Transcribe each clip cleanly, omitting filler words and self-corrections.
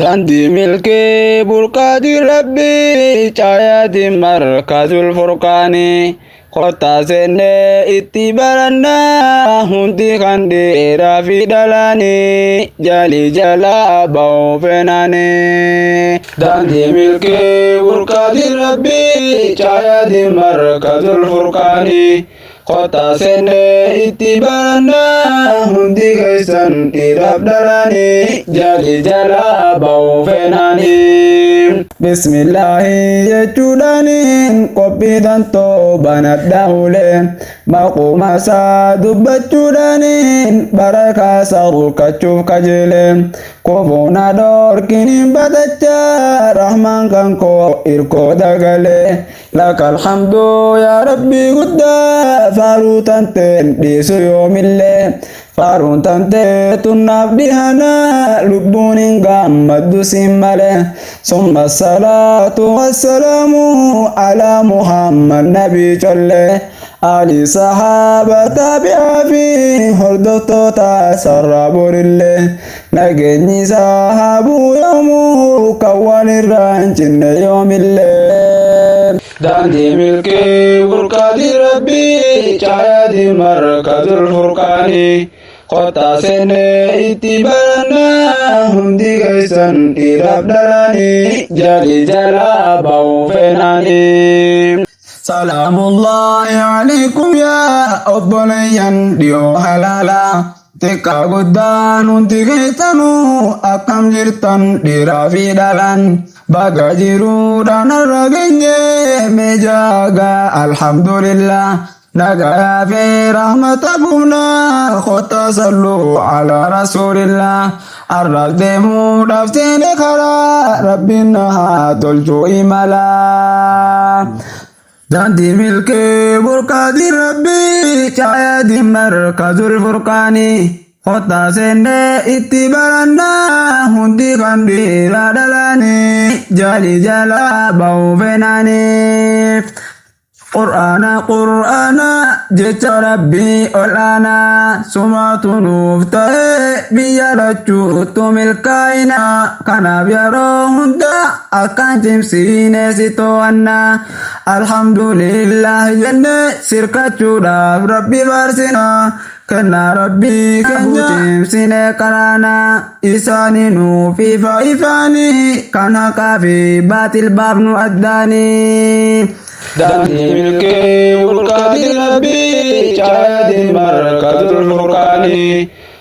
Tanti milki burqaati rabbi caayaati markazul furqaani kota seenne itti barannaa hundi kan dheeraa fi dhalaani jali jala ba'uu feenaani. Tanti milki burqaati rabbi caayaati markazul furqaani kota seenne itti barannaa hundi keessan dhiiraaf dhalaani jali jala ba'uu feenaani. Bismillahi jechuudhaaniin qophiidhaan banadhaa ulee maquma isaa dubbachuudhaaniin barakaa isaa rukachuuf kajeele kofoona dhoorkiniin batachaa rahmaan kan koo irkoo dagalee lakal hamdu yaa rabbii guddaa faaruu tanteen dhiisu yoomillee faaruun tantee tunnaaf dhihanaa lubbuun hin gammaddu siin malee summa salaatu wassalaamu alaa muhammad nabii collee ali sahaaba taabi'aa fi hordoftoota sarara borillee nageenyi isaa haa bu'u yoomuu kan walirraa hin cinne yoomillee. Daandii milkii burqaati rabbii caayaati markazul furqaani kota seenne itti barannaa hundi keessan dhiiraaf dhalaani jali jala ba'uu feenaani. Salaamullahi alaikum yaa obboleeyyan dhiyoo halaalaa xiqqaa guddaan hundi keessanuu akkam jirtan dhiiraa fi dhalaan baga jiruudhaan har'a geenye meejaagaa alhamdulillah nagayaa fi rahmata buunaa kottaa salluu alaa rasuulillah arras deemuudhaaf seene karaa rabbiin na haa tolchuu imalaa. Daandii milkii burqaati rabbii caayaati markazul furqaani kottaa seenne itti barannaa hundi kan dhiiraa dhalaani jali jala ba'uu feenaani. Qur'aana jecha rabbii ol'aanaa sumaatu nuuf ta'e biyya lachuutu milkaa'ina kanaaf yeroo hunda akkaan cimsiine si to'annaa alhamdulillah jenne sirkachuudhaaf rabbi faarsina kennaa rabbii keenya cimsine karaana isaanii nuuf ifa ifaanii kan haqaa fi baatil baafnu addaanii. Daandii milkii burqaati rabbii caayaati markazul furqaani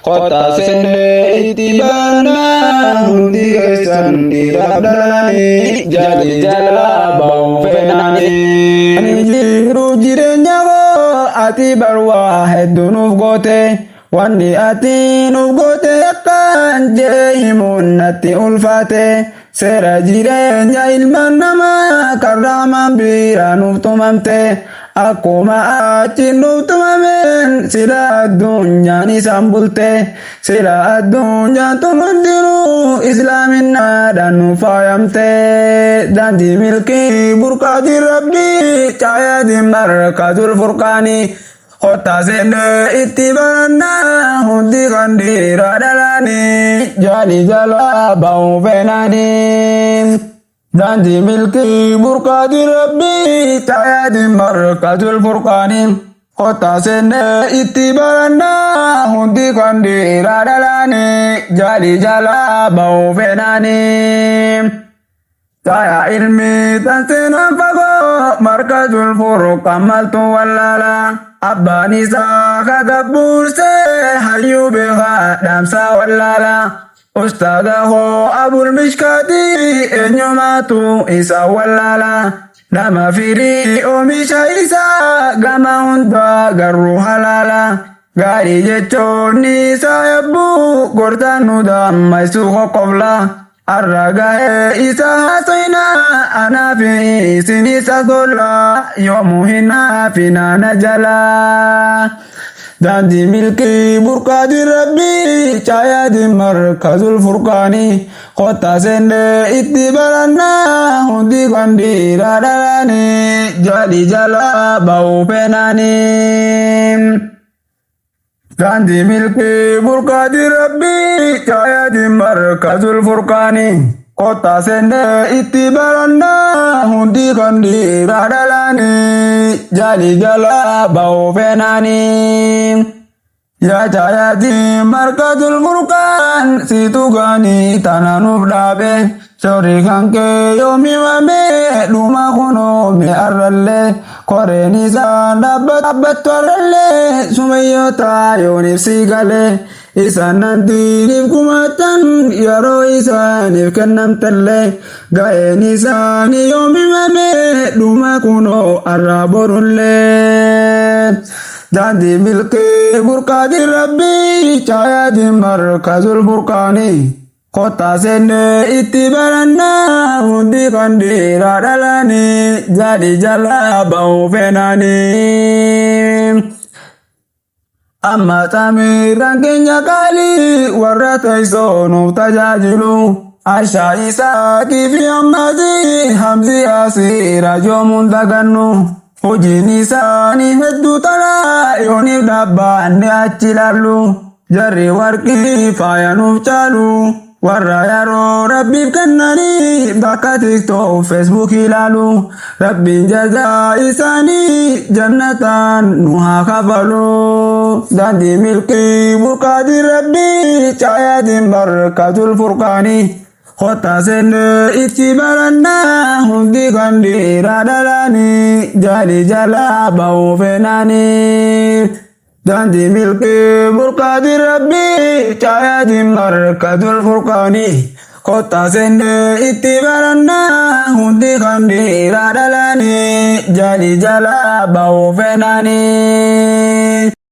kota seenne itti barannaa hundi keessan dhiiraaf dhalaani jali jala ba'uu feenaani. Ani jiru jireenya koo ati barwaa hedduu nuuf goote wanni ati nuuf goote akkaan jee himuun natti ulfaate. Seera jireenya ilmaan namaa karraamaan biraa nuuf tumamte akkuma achi nuuf tumameen sila addunyaan isaan bulte sila addunyaan tumandinu islaaminaadhaan nuuf faayamte. Daandii milkii burqaati rabbii caayaati markazul furqaani kota seenne itti barannaa hundi kan dhiiraa dhalaani jali jala ba'uu feenaani. Daandii milkii burqaati rabbii caayaati markazul furqaani kota seenne itti barannaa hundi kan dhiiraa dhalaani jali jala ba'uu feenaani. Saya ilmi tan seenaan fagoo markazul furqaan maltu wallaala abbaan isaa kagabbuursee hayyuu beekaa dhaamsaa wallaala ustaada hoo abul mishkaati eenyumaatu isa wallaala nama firii oomisha isaa gama hundaa garuu halaala gaarii jechoon isaa yabbuu gortaan nu daammaysuu qoqqobla. Arraga'ee isa haasayinaa anaa fi isin isa gola yoomuu hin haafinaana jalaa. Daandii milkii burqaati rabbii caayaati markazul furqaani kota seenne itti barannaa hundi kan dhiiraa dhalaani jali jala ba'uu feenaani. Daandii milkii burqaati rabbii caayaati markazul furqaani. Kottaa seennee itti barannaa hundi kan dhiiraa dhalaanii jaalii jalaa ba'uu feenaanii. Yaa caayaati markazul furqaan siitu gaanii tanaanuuf dhaabe shorii kan kee yoomi mamee dhuma kunoo mi arrallee koreen isaan dhaabbattu arrallee sumayyoota yooniif si galee isaan nantiiniif kumatan yeroo isaaniif kennamtallee ga'een isaanii yoomi mamee dhuma kunoo arraa borullee. Daandii milkii burqaati rabbii caayaati markazul furqaani. Kottaa seennee itti barannaa hundi kan dhiiraa dhalaanii jaalii jalaa ba'uu feenaanii. Amma xamiraan keenya qaalii warra teessoo nuuf tajaajilu. Arshaa Isaaqii fi Ammaatii Hamzii Asii raajoomuun dagannu. Hojiin isaanii hedduu talaa yooniif dhaabbanne achi ilaallu. Jarri warqii faayanuuf caalu. Warra yeroo rabbiif kennanii bakka TikTok Facebook ilaalu. Rabbiin jazaa isaanii jannataan nu haa kafalu. Daandii milkii burqaati rabbii caayaati markazul furqaani. Kottaa seennee itti barannaa hundi kan dhiiraa dhalaanii jaalii jalaa ba'uu feenaanii. Daandii milkii burqaati rabbii caayaati markazul furqaani. Kottaa seennee itti barannaa hundi kan dhiiraa dhalaanii jaalii jalaa ba'uu feenaanii.